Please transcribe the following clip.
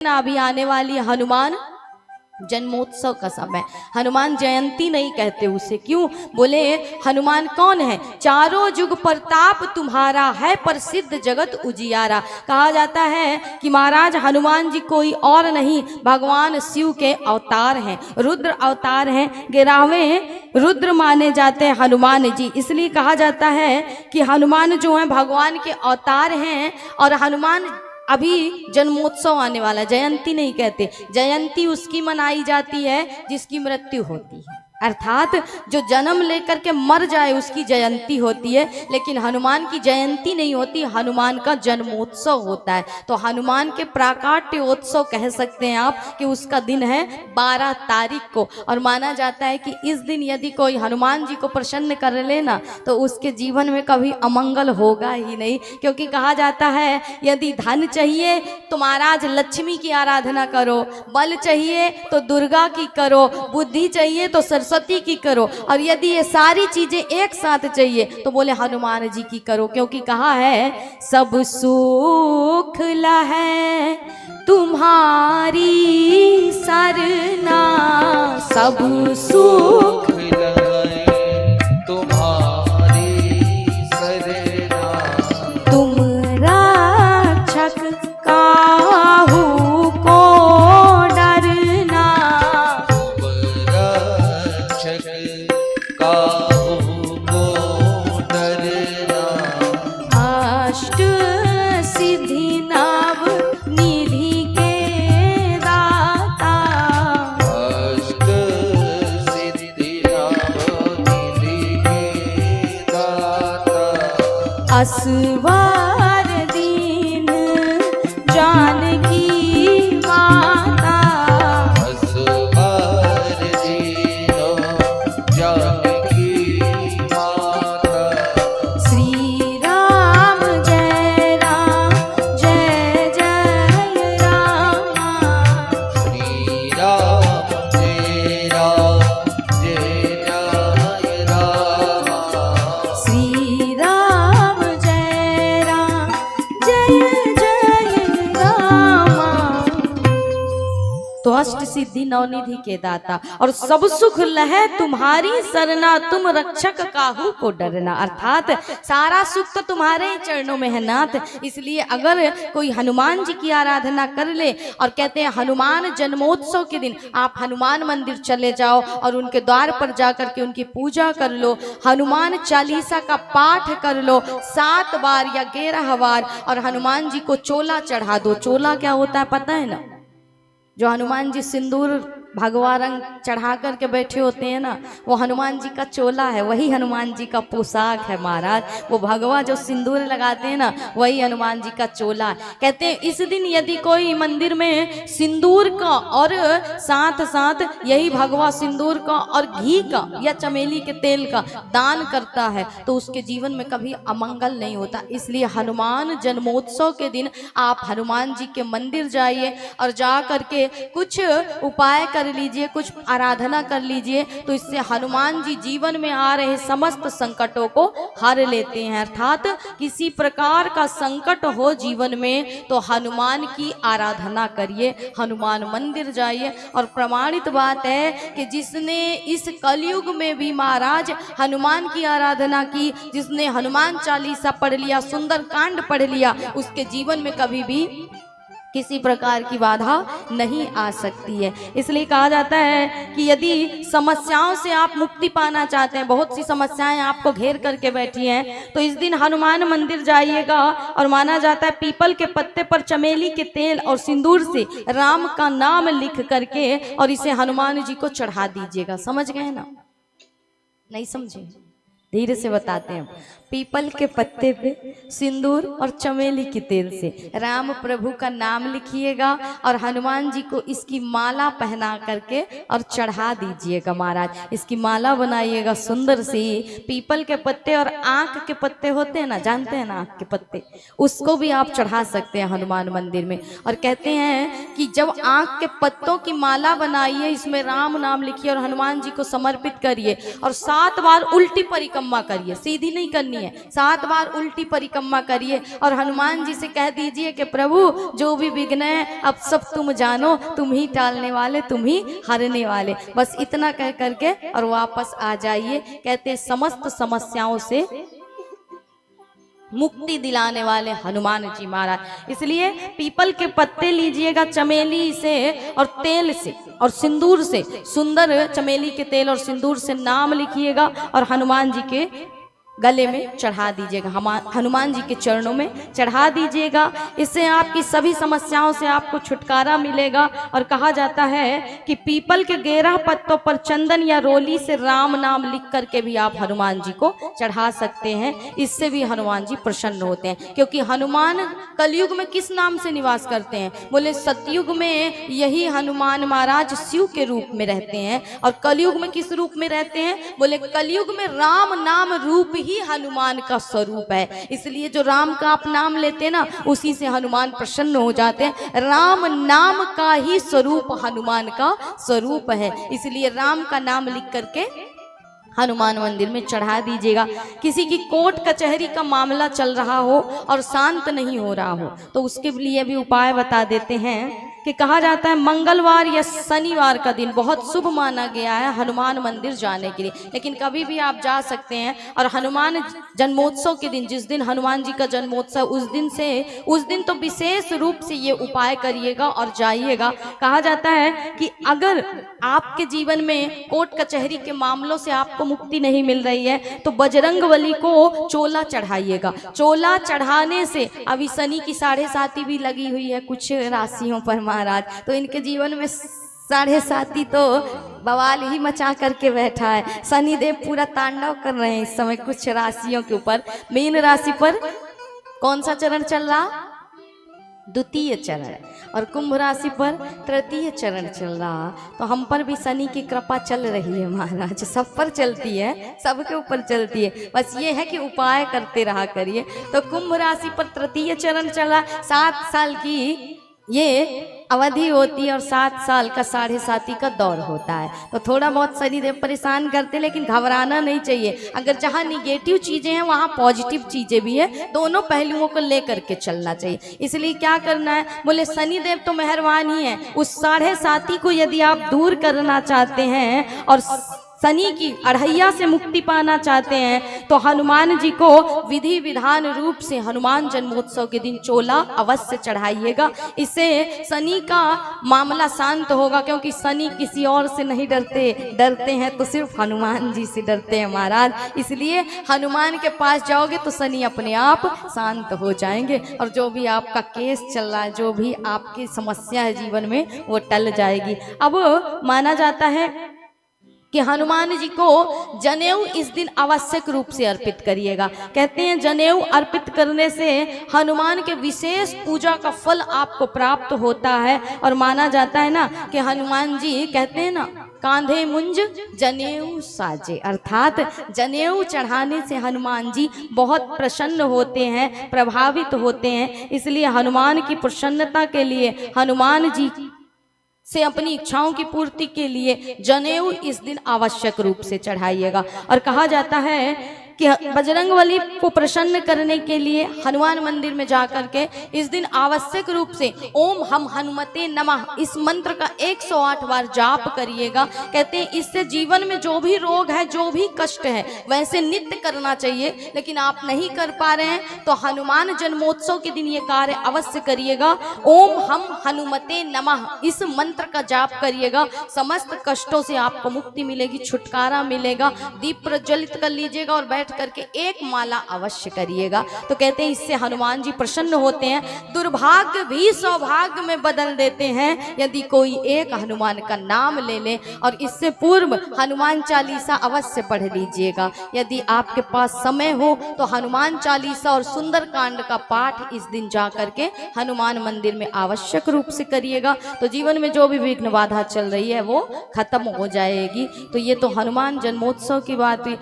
अभी आने वाली हनुमान जन्मोत्सव का समय। हनुमान जयंती नहीं कहते उसे, क्यों? बोले हनुमान कौन है? चारों युग प्रताप तुम्हारा है, प्रसिद्ध जगत उजियारा। कहा जाता है कि महाराज हनुमान जी कोई और नहीं, भगवान शिव के अवतार हैं, रुद्र अवतार हैं। 11वें रुद्र माने जाते हैं हनुमान जी, इसलिए कहा जाता है कि हनुमान जो है भगवान के अवतार हैं। और हनुमान अभी जन्मोत्सव आने वाला, जयंती नहीं कहते, जयंती उसकी मनाई जाती है जिसकी मृत्यु होती है, अर्थात जो जन्म लेकर के मर जाए उसकी जयंती होती है। लेकिन हनुमान की जयंती नहीं होती, हनुमान का जन्मोत्सव होता है। तो हनुमान के प्राकाट्योत्सव कह सकते हैं आप कि उसका दिन है 12 तारीख को। और माना जाता है कि इस दिन यदि कोई हनुमान जी को प्रसन्न कर लेना तो उसके जीवन में कभी अमंगल होगा ही नहीं, क्योंकि कहा जाता है यदि धन चाहिए तो महाराज लक्ष्मी की आराधना करो, बल चाहिए तो दुर्गा की करो, बुद्धि चाहिए तो सरस्वती की करो, और यदि ये सारी चीजें एक साथ चाहिए तो बोले हनुमान जी की करो। क्योंकि कहा है सब सुख लहै तुम्हारी सरना, सब सुख लहै तुम्हारी सरना, तुम रक्षक काहू को डरना, काहू को डरना, अष्ट सिद्धि नव निधि के दाता, अष्ट सिद्धि नव निधि के दाता, असवर दीन जानकी माता, असवर दीनो जानकी माता, श्री राम जय राम जय जय राम, श्री राम जय राम जय जय राम, श्री राम जय राम जय जय राम। तो अष्ट सिद्धि नवनिधि के दाता और सब सुख लहै तुम्हारी सरना, तुम रक्षक काहू को डरना, अर्थात सारा सुख तो तुम्हारे ही चरणों में है नाथ। इसलिए अगर कोई हनुमान जी की आराधना कर ले, और कहते हैं हनुमान जन्मोत्सव के दिन आप हनुमान मंदिर चले जाओ और उनके द्वार पर जाकर के उनकी पूजा कर लो, हनुमान चालीसा का पाठ कर लो 7 बार या 11 बार, और हनुमान जी को चोला चढ़ा दो। चोला क्या होता है पता है ना? जो हनुमान जी सिंदूर भगवा रंग चढ़ा करके बैठे होते हैं ना, वो हनुमान जी का चोला है, वही हनुमान जी का पोशाक है महाराज। वो भगवा जो सिंदूर लगाते हैं ना, वही हनुमान जी का चोला है। कहते हैं इस दिन यदि कोई मंदिर में सिंदूर का और साथ साथ यही भगवा सिंदूर का और घी का या चमेली के तेल का दान करता है तो उसके जीवन में कभी अमंगल नहीं होता। इसलिए हनुमान जन्मोत्सव के दिन आप हनुमान जी के मंदिर जाइए और जा करके कुछ उपाय कर लीजिए, कुछ आराधना कर लीजिए, तो इससे हनुमान जी जीवन में आ रहे समस्त संकटों को हर लेते हैं। अर्थात किसी प्रकार का संकट हो जीवन में तो हनुमान की आराधना करिए, हनुमान मंदिर जाइए। और प्रमाणित बात है कि जिसने इस कलयुग में भी महाराज हनुमान की आराधना की, जिसने हनुमान चालीसा पढ़ लिया, सुंदर कांड पढ़ लिया, उसके जीवन में कभी भी किसी प्रकार की बाधा नहीं आ सकती है। इसलिए कहा जाता है कि यदि समस्याओं से आप मुक्ति पाना चाहते हैं, बहुत सी समस्याएं आपको घेर करके बैठी हैं, तो इस दिन हनुमान मंदिर जाइएगा। और माना जाता है पीपल के पत्ते पर चमेली के तेल और सिंदूर से राम का नाम लिख करके और इसे हनुमान जी को चढ़ा दीजिएगा। समझ गए ना? नहीं समझे? धीरे से बताते हैं। पीपल के पत्ते पे सिंदूर और चमेली के तेल से राम प्रभु का नाम लिखिएगा और हनुमान जी को इसकी माला पहना करके और चढ़ा दीजिएगा महाराज। इसकी माला बनाइएगा सुंदर सी, पीपल के पत्ते और आंख के पत्ते होते हैं ना, जानते हैं ना आंख के पत्ते, उसको भी आप चढ़ा सकते हैं हनुमान मंदिर में। और कहते हैं कि जब आंख के पत्तों की माला बनाइए, इसमें राम नाम लिखिए और हनुमान जी को समर्पित करिए और 7 बार उल्टी परिक्रमा परिक्रमा करिए, सीधी नहीं करनी है, 7 बार उल्टी परिक्रमा करिए और हनुमान जी से कह दीजिए कि प्रभु जो भी विघ्न है अब सब तुम जानो, तुम ही टालने वाले, तुम ही हरने वाले। बस इतना कह करके और वापस आ जाइए। कहते समस्त समस्याओं से मुक्ति दिलाने वाले हनुमान जी महाराज। इसलिए पीपल के पत्ते लीजिएगा चमेली से और तेल से और सिंदूर से, सुंदर चमेली के तेल और सिंदूर से नाम लिखिएगा और हनुमान जी के गले में चढ़ा दीजिएगा, हनुमान जी के चरणों में चढ़ा दीजिएगा। इससे आपकी सभी समस्याओं से आपको छुटकारा मिलेगा। और कहा जाता है कि पीपल के 11 पत्तों पर चंदन या रोली से राम नाम लिख करके भी आप हनुमान जी को चढ़ा सकते हैं। इससे भी हनुमान जी प्रसन्न होते हैं, क्योंकि हनुमान कलयुग में किस नाम से निवास करते हैं? बोले सतयुग में यही हनुमान महाराज शिव के रूप में रहते हैं। और कलयुग में किस रूप में रहते हैं? बोले कलयुग में राम नाम रूप ही हनुमान का स्वरूप है। इसलिए जो राम का आप नाम लेते हैं ना, उसी से हनुमान प्रसन्न हो जाते हैं। राम नाम का ही स्वरूप हनुमान का स्वरूप है। इसलिए राम का नाम लिख करके हनुमान मंदिर में चढ़ा दीजिएगा। किसी की कोर्ट कचहरी का मामला चल रहा हो और शांत नहीं हो रहा हो, तो उसके लिए भी उपाय बता देते हैं कि कहा जाता है मंगलवार या शनिवार का दिन बहुत शुभ माना गया है हनुमान मंदिर जाने के लिए। लेकिन कभी भी आप जा सकते हैं। और हनुमान जन्मोत्सव के दिन, जिस दिन हनुमान जी का जन्मोत्सव, उस दिन तो विशेष रूप से ये उपाय करिएगा और जाइएगा। कहा जाता है कि अगर आपके जीवन में कोर्ट कचहरी के मामलों से आपको मुक्ति नहीं मिल रही है तो बजरंगबली को चोला चढ़ाइएगा। चोला चढ़ाने से, अभी शनि की 7.5 भी लगी हुई है कुछ राशियों पर महाराज, तो इनके जीवन में 7.5 तो बवाल ही मचा करके बैठा है। शनिदेव पूरा तांडव कर रहे हैं इस समय कुछ राशियों के ऊपर। मीन राशि पर कौन सा चरण चल रहा? द्वितीय चरण। और कुंभ राशि पर तृतीय चरण चल रहा। तो हम पर भी शनि की कृपा चल रही है महाराज, सब पर चलती है, सबके ऊपर चलती है। बस ये है कि उपाय करते रहा करिए। तो कुंभ राशि पर तृतीय चरण चला। 7 साल की ये अवधि होती है और 7 साल का 7.5 का दौर होता है। तो थोड़ा बहुत शनिदेव परेशान करते, लेकिन घबराना नहीं चाहिए। अगर जहाँ निगेटिव चीज़ें हैं वहाँ पॉजिटिव चीज़ें भी है, दोनों पहलुओं को लेकर के चलना चाहिए। इसलिए क्या करना है? बोले शनिदेव तो मेहरबान ही है, उस 7.5 को यदि आप दूर करना चाहते हैं और शनि की अढ़ैया से मुक्ति पाना चाहते हैं तो हनुमान जी को विधि विधान रूप से हनुमान जन्मोत्सव के दिन चोला अवश्य चढ़ाइएगा। इससे शनि का मामला शांत होगा, क्योंकि शनि किसी और से नहीं डरते हैं तो सिर्फ हनुमान जी से डरते हैं महाराज। इसलिए हनुमान के पास जाओगे तो शनि अपने आप शांत हो जाएंगे और जो भी आपका केस चल रहा है, जो भी आपकी समस्या है जीवन में, वो टल जाएगी। अब माना जाता है कि हनुमान जी को जनेऊ इस दिन आवश्यक रूप से अर्पित करिएगा। कहते हैं जनेऊ अर्पित करने से हनुमान के विशेष पूजा का फल आपको प्राप्त होता है। और माना जाता है ना कि हनुमान जी कहते हैं ना, कांधे मुंज जनेऊ साजे, अर्थात जनेऊ चढ़ाने से हनुमान जी बहुत प्रसन्न होते हैं, प्रभावित होते हैं। इसलिए हनुमान की प्रसन्नता के लिए, हनुमान जी से अपनी इच्छाओं की पूर्ति के लिए जनेऊ इस दिन आवश्यक रूप से चढ़ाइएगा। और कहा जाता है कि बजरंगबली को प्रसन्न करने के लिए हनुमान मंदिर में जाकर के इस दिन आवश्यक रूप से ओम हम हनुमते नमः इस मंत्र का 108 बार जाप करिएगा। कहते हैं इससे जीवन में जो भी रोग है, जो भी कष्ट है, वैसे नित्य करना चाहिए। लेकिन आप नहीं कर पा रहे हैं तो हनुमान जन्मोत्सव के दिन ये कार्य अवश्य करिएगा। ओम हम हनुमते नमः इस मंत्र का जाप करिएगा, समस्त कष्टों से आपको मुक्ति मिलेगी, छुटकारा मिलेगा। दीप प्रज्वलित कर लीजिएगा और बैठ करके एक माला अवश्य करिएगा। तो कहते हैं इससे हनुमान जी प्रसन्न होते हैं। दुर्भाग्य भी सौभाग्य में बदल देते हैं यदि कोई एक हनुमान का नाम ले ले। और इससे पूर्व हनुमान चालीसा अवश्य पढ़ लीजिएगा। यदि आपके पास समय हो तो हनुमान चालीसा और सुंदरकांड का पाठ इस दिन जा करके हनुमान मंदिर में आवश्यक रूप से करिएगा। तो जीवन में जो भी विघ्न बाधा चल रही है वो खत्म हो जाएगी। तो ये तो हनुमान जन्मोत्सव की बात हुई।